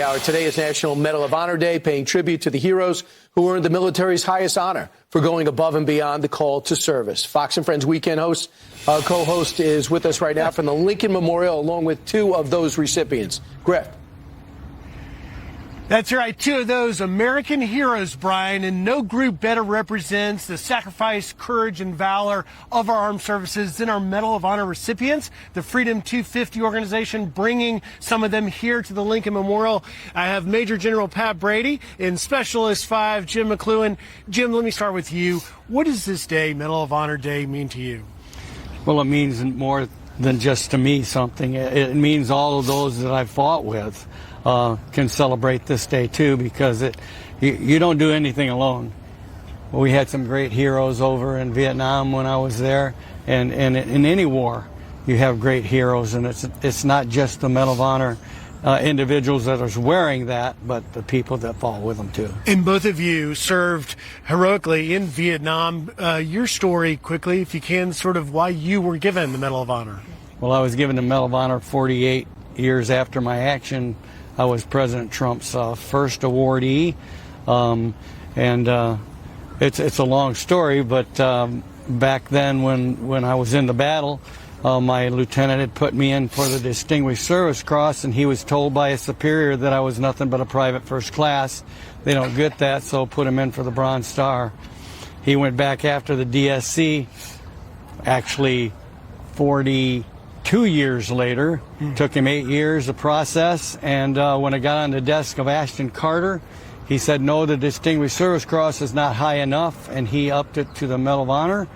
Today is National Medal of Honor Day, paying tribute to the heroes who earned the military's highest honor for going above and beyond the call to service. Fox and Friends weekend host, co-host is with us right now from the Lincoln Memorial, along with two of those recipients. Griff. That's right, two of those American heroes, Brian, and no group better represents the sacrifice, courage, and valor of our armed services than our Medal of Honor recipients, the Freedom 250 organization, bringing some of them here to the Lincoln Memorial. I have Major General Pat Brady and Specialist 5, Jim McCloughan. Jim, let me start with you. What does this day, Medal of Honor Day, mean to you? Well, it means more than just to me something. It means all of those that I've fought with can celebrate this day too, because you don't do anything alone. We had some great heroes over in Vietnam when I was there, and in any war you have great heroes, and it's not just the Medal of Honor individuals that are wearing that, but the people that fall with them too. And both of you served heroically in Vietnam. Your story, quickly, if you can, sort of why you were given the Medal of Honor. Well, I was given the Medal of Honor 48 years after my action. I was President Trump's first awardee, and it's a long story, but back then when I was in the battle, my lieutenant had put me in for the Distinguished Service Cross, and he was told by a superior that I was nothing but a private first class. They don't get that, so put him in for the Bronze Star. He went back after the DSC, actually 42 years later. Took him 8 years to process, and when it got on the desk of Ashton Carter, he said, no, the Distinguished Service Cross is not high enough, and he upped it to the Medal of Honor.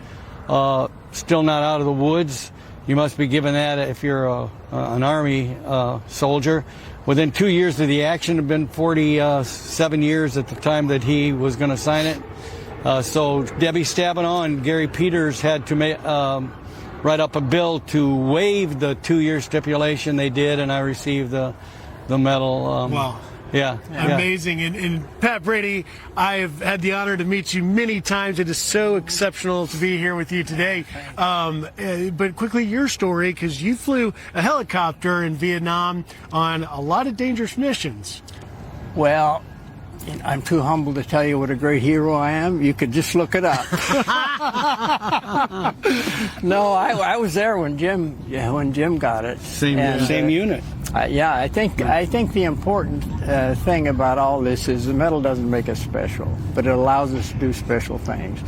Still not out of the woods. You must be given that if you're an Army soldier. Within 2 years of the action, it had been 47 years at the time that he was going to sign it. So Debbie Stabenow and Gary Peters had to write up a bill to waive the 2-year stipulation. They did, and I received the medal. Wow. Yeah. Amazing. And Pat Brady, I've had the honor to meet you many times. It is so exceptional to be here with you today. But quickly, your story, because you flew a helicopter in Vietnam on a lot of dangerous missions. Well, I'm too humble to tell you what a great hero I am. You could just look it up. No, I was there when Jim got it. Same unit. Yeah, I think the important thing about all this is the medal doesn't make us special, but it allows us to do special things.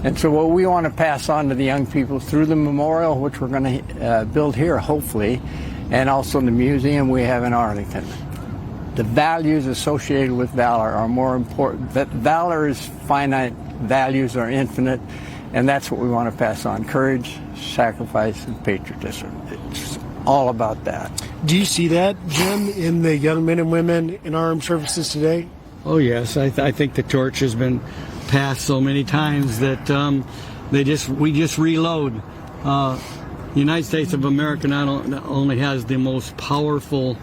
And so what we want to pass on to the young people through the memorial, which we're going to build here, hopefully, and also the museum we have in Arlington. The values associated with valor are more important. That valor is finite, values are infinite, and that's what we want to pass on. Courage, sacrifice, and patriotism. It's all about that. Do you see that, Jim, in the young men and women in our armed services today? Oh, yes. I think the torch has been passed so many times that we just reload. The United States of America not only has the most powerful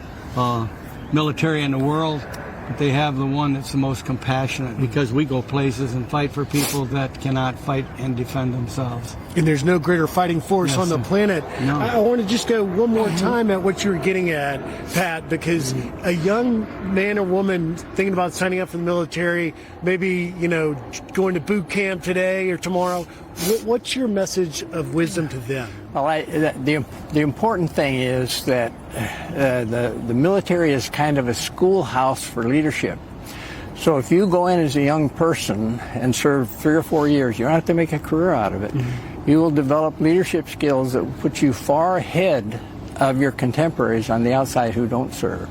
military in the world, but they have the one that's the most compassionate, because we go places and fight for people that cannot fight and defend themselves. And there's no greater fighting force on the planet. No. I want to just go one more time at what you were getting at, Pat, because a young man or woman thinking about signing up for the military, maybe, going to boot camp today or tomorrow, what's your message of wisdom to them? Well, the important thing is that the military is kind of a schoolhouse for leadership. So if you go in as a young person and serve 3 or 4 years, you don't have to make a career out of it. Mm-hmm. You will develop leadership skills that will put you far ahead of your contemporaries on the outside who don't serve.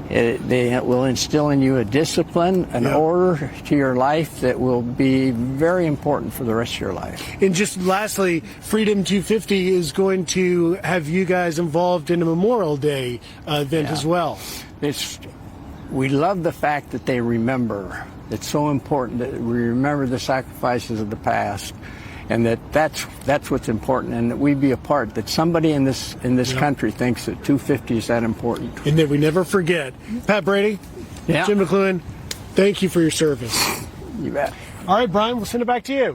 They will instill in you a discipline, an order to your life that will be very important for the rest of your life. And just lastly, Freedom 250 is going to have you guys involved in a Memorial Day event as well. We love the fact that they remember. It's so important that we remember the sacrifices of the past, and that's what's important, and that we be a part, that somebody in this country thinks that 250 is that important. And that we never forget. Pat Brady, Jim McCloughan, thank you for your service. You bet. All right, Brian, we'll send it back to you.